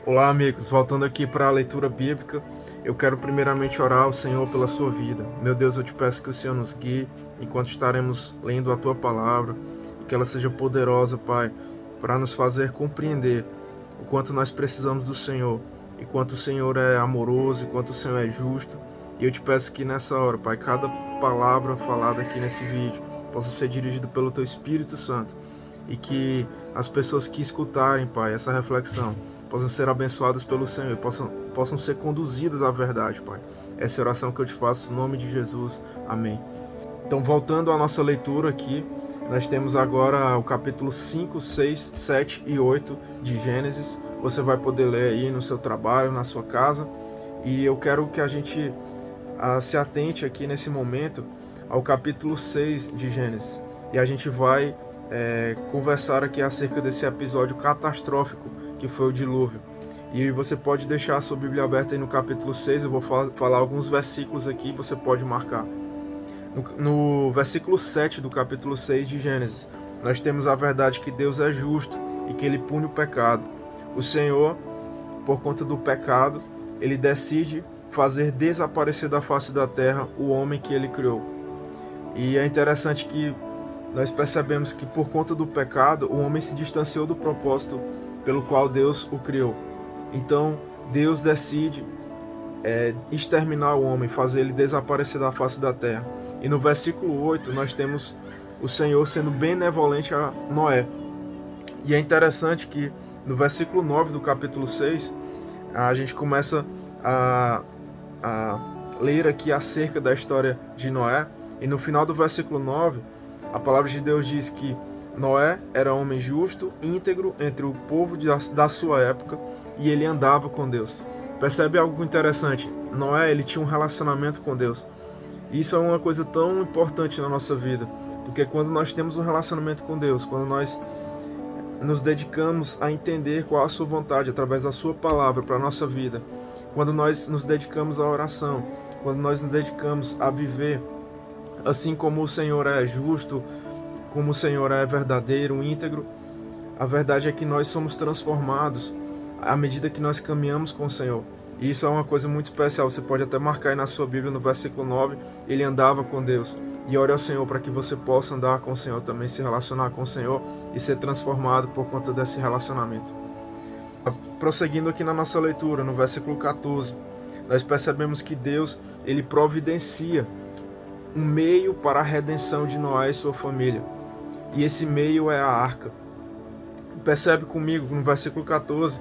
Olá, amigos. Voltando aqui para a leitura bíblica, eu quero primeiramente orar ao Senhor pela sua vida. Meu Deus, eu te peço que o Senhor nos guie enquanto estaremos lendo a tua palavra e que ela seja poderosa, Pai, para nos fazer compreender o quanto nós precisamos do Senhor, e quanto o Senhor é amoroso, e quanto o Senhor é justo. E eu te peço que nessa hora, Pai, cada palavra falada aqui nesse vídeo possa ser dirigida pelo teu Espírito Santo, e que as pessoas que escutarem, Pai, essa reflexão possam ser abençoadas pelo Senhor e possam ser conduzidas à verdade, Pai. Essa é a oração que eu te faço no nome de Jesus. Amém. Então, voltando à nossa leitura aqui, nós temos agora o capítulo 5, 6, 7 e 8 de Gênesis. Você vai poder ler aí no seu trabalho, na sua casa. E eu quero que a gente se atente aqui nesse momento ao capítulo 6 de Gênesis. E a gente vai conversar aqui acerca desse episódio catastrófico que foi o dilúvio. E você pode deixar a sua Bíblia aberta aí no capítulo 6, eu vou falar alguns versículos aqui, você pode marcar. No versículo 7 do capítulo 6 de Gênesis, nós temos a verdade que Deus é justo e que Ele pune o pecado. O Senhor, por conta do pecado, Ele decide fazer desaparecer da face da terra o homem que Ele criou. E é interessante que nós percebemos que por conta do pecado, o homem se distanciou do propósito pelo qual Deus o criou. Então, Deus decide exterminar o homem, fazer ele desaparecer da face da terra. E no versículo 8, nós temos o Senhor sendo benevolente a Noé. E é interessante que no versículo 9 do capítulo 6, a gente começa a ler aqui acerca da história de Noé. E no final do versículo 9, a palavra de Deus diz que Noé era homem justo, íntegro entre o povo da sua época, e ele andava com Deus. Percebe algo interessante? Noé, ele tinha um relacionamento com Deus. E isso é uma coisa tão importante na nossa vida, porque quando nós temos um relacionamento com Deus, quando nós nos dedicamos a entender qual a sua vontade através da sua palavra para a nossa vida, quando nós nos dedicamos à oração, quando nós nos dedicamos a viver assim como o Senhor é justo, como o Senhor é verdadeiro, íntegro, a verdade é que nós somos transformados à medida que nós caminhamos com o Senhor. E isso é uma coisa muito especial. Você pode até marcar aí na sua Bíblia, no versículo 9, ele andava com Deus. E ore ao Senhor para que você possa andar com o Senhor também, se relacionar com o Senhor e ser transformado por conta desse relacionamento. Prosseguindo aqui na nossa leitura, no versículo 14, nós percebemos que Deus, ele providencia um meio para a redenção de Noé e sua família. E esse meio é a arca. Percebe comigo no versículo 14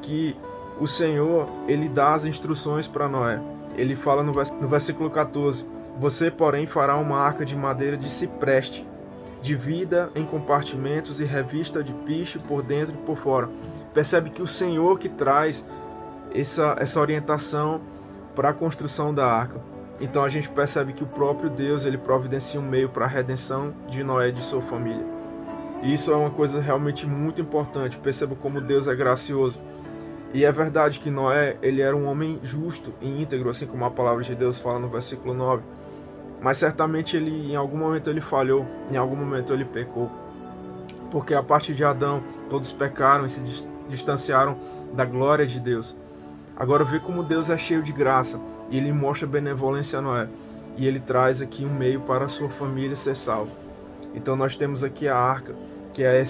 que o Senhor, ele dá as instruções para Noé. Ele fala no versículo 14: você, porém, fará uma arca de madeira de cipreste, divida em compartimentos e revista de piche por dentro e por fora. Percebe que o Senhor que traz essa orientação para a construção da arca. Então a gente percebe que o próprio Deus, ele providencia um meio para a redenção de Noé e de sua família. E isso é uma coisa realmente muito importante. Perceba como Deus é gracioso. E é verdade que Noé, ele era um homem justo e íntegro, assim como a palavra de Deus fala no versículo 9. Mas certamente em algum momento ele falhou, em algum momento ele pecou. Porque a partir de Adão, todos pecaram e se distanciaram da glória de Deus. Agora vê como Deus é cheio de graça. E ele mostra benevolência a Noé. E ele traz aqui um meio para a sua família ser salva. Então nós temos aqui a arca, que é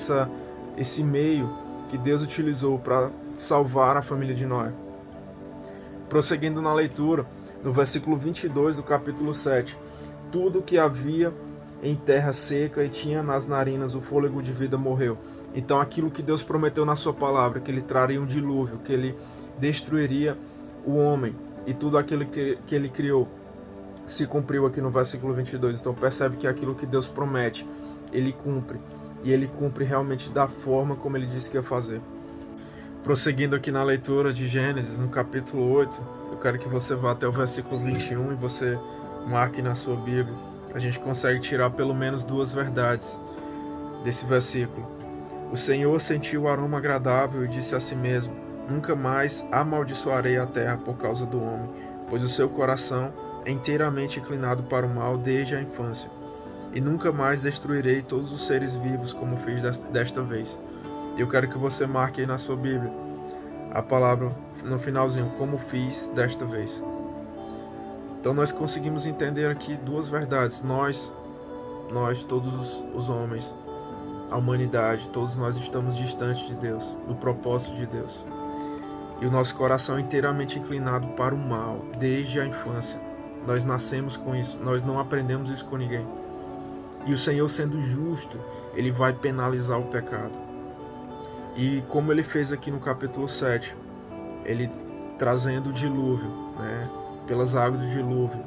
esse meio que Deus utilizou para salvar a família de Noé. Prosseguindo na leitura, no versículo 22 do capítulo 7. Tudo que havia em terra seca e tinha nas narinas o fôlego de vida morreu. Então aquilo que Deus prometeu na sua palavra, que ele traria um dilúvio, que ele destruiria o homem e tudo aquilo que ele criou, se cumpriu aqui no versículo 22. Então percebe que aquilo que Deus promete, ele cumpre. E ele cumpre realmente da forma como ele disse que ia fazer. Prosseguindo aqui na leitura de Gênesis, no capítulo 8, eu quero que você vá até o versículo 21 e você marque na sua Bíblia. A gente consegue tirar pelo menos duas verdades desse versículo. O Senhor sentiu o aroma agradável e disse a si mesmo: nunca mais amaldiçoarei a terra por causa do homem, pois o seu coração é inteiramente inclinado para o mal desde a infância. E nunca mais destruirei todos os seres vivos como fiz desta vez. Eu quero que você marque aí na sua Bíblia a palavra no finalzinho, como fiz desta vez. Então nós conseguimos entender aqui duas verdades. Nós, todos os homens, a humanidade, todos nós estamos distantes de Deus, do propósito de Deus. E o nosso coração é inteiramente inclinado para o mal, desde a infância. Nós nascemos com isso, nós não aprendemos isso com ninguém. E o Senhor, sendo justo, Ele vai penalizar o pecado. E como Ele fez aqui no capítulo 7, Ele trazendo o dilúvio, né? Pelas águas do dilúvio,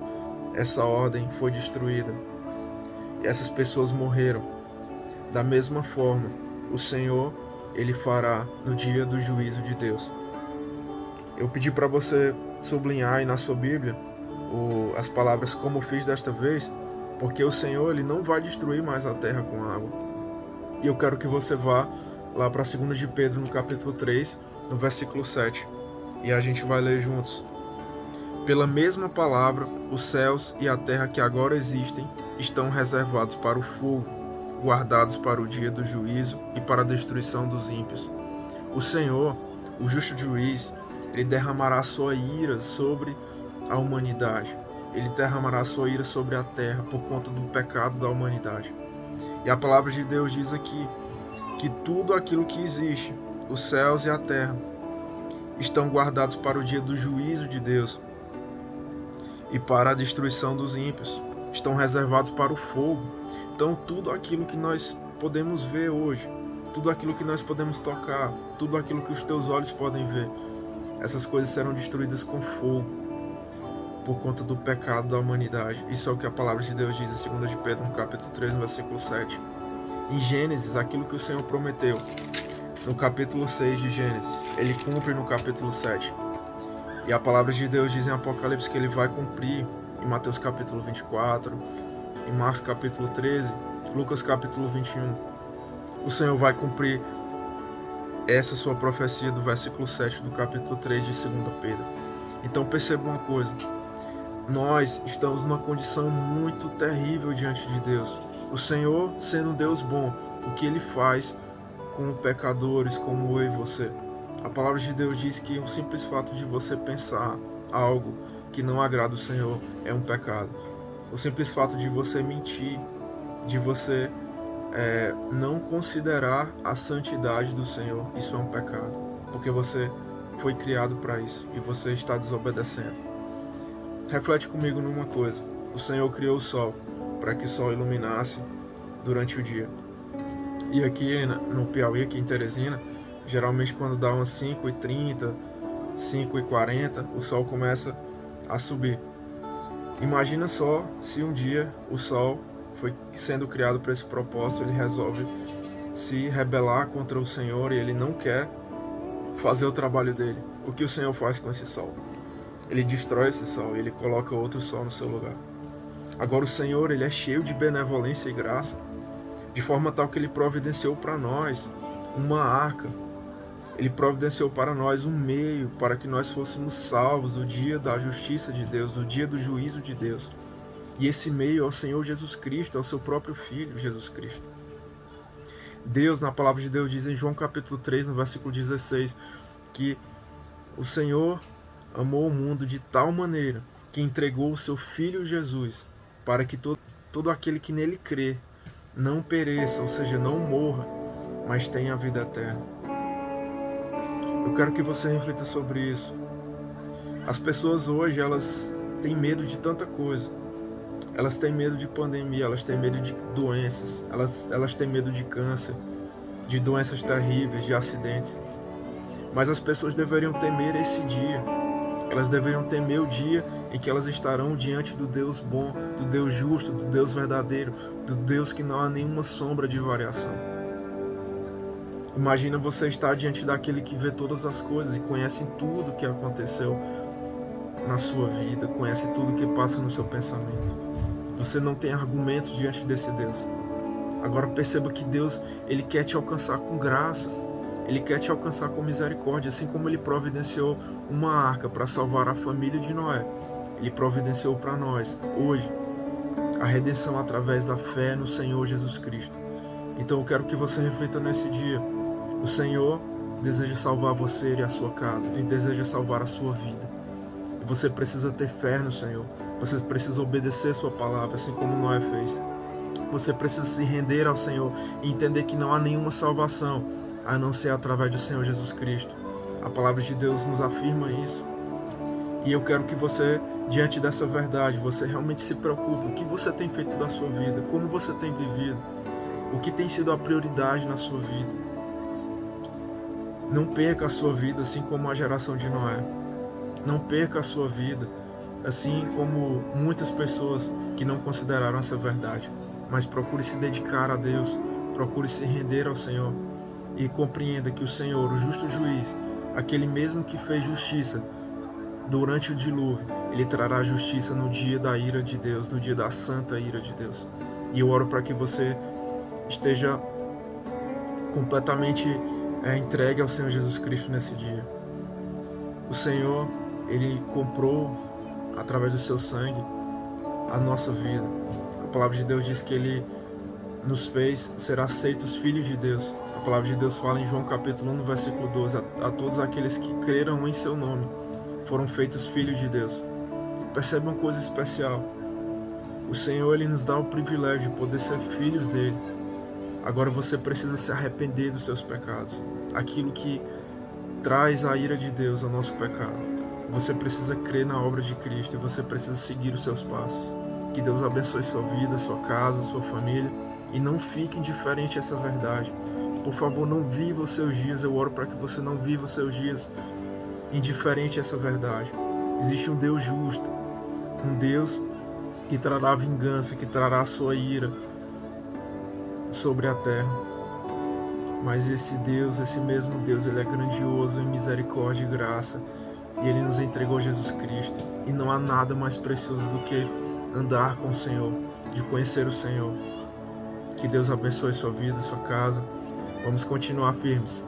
essa ordem foi destruída. E essas pessoas morreram. Da mesma forma, o Senhor, Ele fará no dia do juízo de Deus. Eu pedi para você sublinhar aí na sua Bíblia as palavras como fiz desta vez, porque o Senhor, Ele não vai destruir mais a terra com água. E eu quero que você vá lá para 2 de Pedro, no capítulo 3, no versículo 7. E a gente vai ler juntos. Pela mesma palavra, os céus e a terra que agora existem estão reservados para o fogo, guardados para o dia do juízo e para a destruição dos ímpios. O Senhor, o justo juiz, Ele derramará sua ira sobre a humanidade. Ele derramará sua ira sobre a terra por conta do pecado da humanidade. E a palavra de Deus diz aqui que tudo aquilo que existe, os céus e a terra, estão guardados para o dia do juízo de Deus e para a destruição dos ímpios. Estão reservados para o fogo. Então tudo aquilo que nós podemos ver hoje, tudo aquilo que nós podemos tocar, tudo aquilo que os teus olhos podem ver, essas coisas serão destruídas com fogo por conta do pecado da humanidade. Isso é o que a palavra de Deus diz em 2 de Pedro, no capítulo 3, no versículo 7. Em Gênesis, aquilo que o Senhor prometeu no capítulo 6 de Gênesis, Ele cumpre no capítulo 7. E a palavra de Deus diz em Apocalipse que Ele vai cumprir em Mateus capítulo 24, em Marcos capítulo 13, Lucas capítulo 21. O Senhor vai cumprir essa sua profecia do versículo 7 do capítulo 3 de 2 Pedro. Então perceba uma coisa, nós estamos numa condição muito terrível diante de Deus. O Senhor, sendo um Deus bom, o que Ele faz com pecadores como eu e você? A palavra de Deus diz que o simples fato de você pensar algo que não agrada o Senhor é um pecado. O simples fato de você mentir, de você não considerar a santidade do Senhor, isso é um pecado. Porque você foi criado para isso e você está desobedecendo. Reflete comigo numa coisa. O Senhor criou o sol para que o sol iluminasse durante o dia. E aqui no Piauí, aqui em Teresina, geralmente quando dá umas 5h30, 5h40, o sol começa a subir. Imagina só se um dia o sol foi sendo criado para esse propósito, ele resolve se rebelar contra o Senhor e ele não quer fazer o trabalho dele. O que o Senhor faz com esse sol? Ele destrói esse sol e ele coloca outro sol no seu lugar. Agora o Senhor, Ele é cheio de benevolência e graça, de forma tal que Ele providenciou para nós uma arca. Ele providenciou para nós um meio para que nós fôssemos salvos do dia da justiça de Deus, do dia do juízo de Deus. E esse meio é o Senhor Jesus Cristo, é o seu próprio Filho, Jesus Cristo. Deus, na palavra de Deus, diz em João capítulo 3, no versículo 16, que o Senhor amou o mundo de tal maneira que entregou o seu Filho Jesus, para que todo aquele que nele crê não pereça, ou seja, não morra, mas tenha a vida eterna. Eu quero que você reflita sobre isso. As pessoas hoje, elas têm medo de tanta coisa. Elas têm medo de pandemia, elas têm medo de doenças, elas têm medo de câncer, de doenças terríveis, de acidentes. Mas as pessoas deveriam temer esse dia. Elas deveriam temer o dia em que elas estarão diante do Deus bom, do Deus justo, do Deus verdadeiro, do Deus que não há nenhuma sombra de variação. Imagina você estar diante daquele que vê todas as coisas e conhece tudo o que aconteceu na sua vida, conhece tudo o que passa no seu pensamento. Você não tem argumentos diante desse Deus. Agora perceba que Deus, Ele quer te alcançar com graça. Ele quer te alcançar com misericórdia, assim como Ele providenciou uma arca para salvar a família de Noé. Ele providenciou para nós, hoje, a redenção através da fé no Senhor Jesus Cristo. Então eu quero que você reflita nesse dia. O Senhor, deseja salvar você e a sua casa. Ele deseja salvar a sua vida. E você precisa ter fé no Senhor. Você precisa obedecer a sua palavra, assim como Noé fez. Você precisa se render ao Senhor e entender que não há nenhuma salvação a não ser através do Senhor Jesus Cristo. A palavra de Deus nos afirma isso. E eu quero que você, diante dessa verdade, você realmente se preocupe. O que você tem feito da sua vida? Como você tem vivido? O que tem sido a prioridade na sua vida? Não perca a sua vida assim como a geração de Noé. Não perca a sua vida assim como muitas pessoas que não consideraram essa verdade. Mas procure se dedicar a Deus. Procure se render ao Senhor. E compreenda que o Senhor, o justo juiz, aquele mesmo que fez justiça durante o dilúvio, Ele trará justiça no dia da ira de Deus, no dia da santa ira de Deus. E eu oro para que você esteja completamente entregue ao Senhor Jesus Cristo nesse dia. O Senhor, Ele comprou, através do seu sangue, a nossa vida. A palavra de Deus diz que Ele nos fez ser aceitos filhos de Deus. A palavra de Deus fala em João capítulo 1, versículo 12, a todos aqueles que creram em seu nome foram feitos filhos de Deus. Percebe uma coisa especial. O Senhor, Ele nos dá o privilégio de poder ser filhos dEle. Agora você precisa se arrepender dos seus pecados. Aquilo que traz a ira de Deus ao nosso pecado. Você precisa crer na obra de Cristo e você precisa seguir os seus passos. Que Deus abençoe sua vida, sua casa, sua família. E não fique indiferente a essa verdade. Por favor, não viva os seus dias. Eu oro para que você não viva os seus dias indiferente a essa verdade. Existe um Deus justo. Um Deus que trará vingança, que trará a sua ira sobre a terra. Mas esse Deus, esse mesmo Deus, Ele é grandioso em misericórdia e graça. E Ele nos entregou Jesus Cristo. E não há nada mais precioso do que andar com o Senhor, de conhecer o Senhor. Que Deus abençoe sua vida, sua casa. Vamos continuar firmes.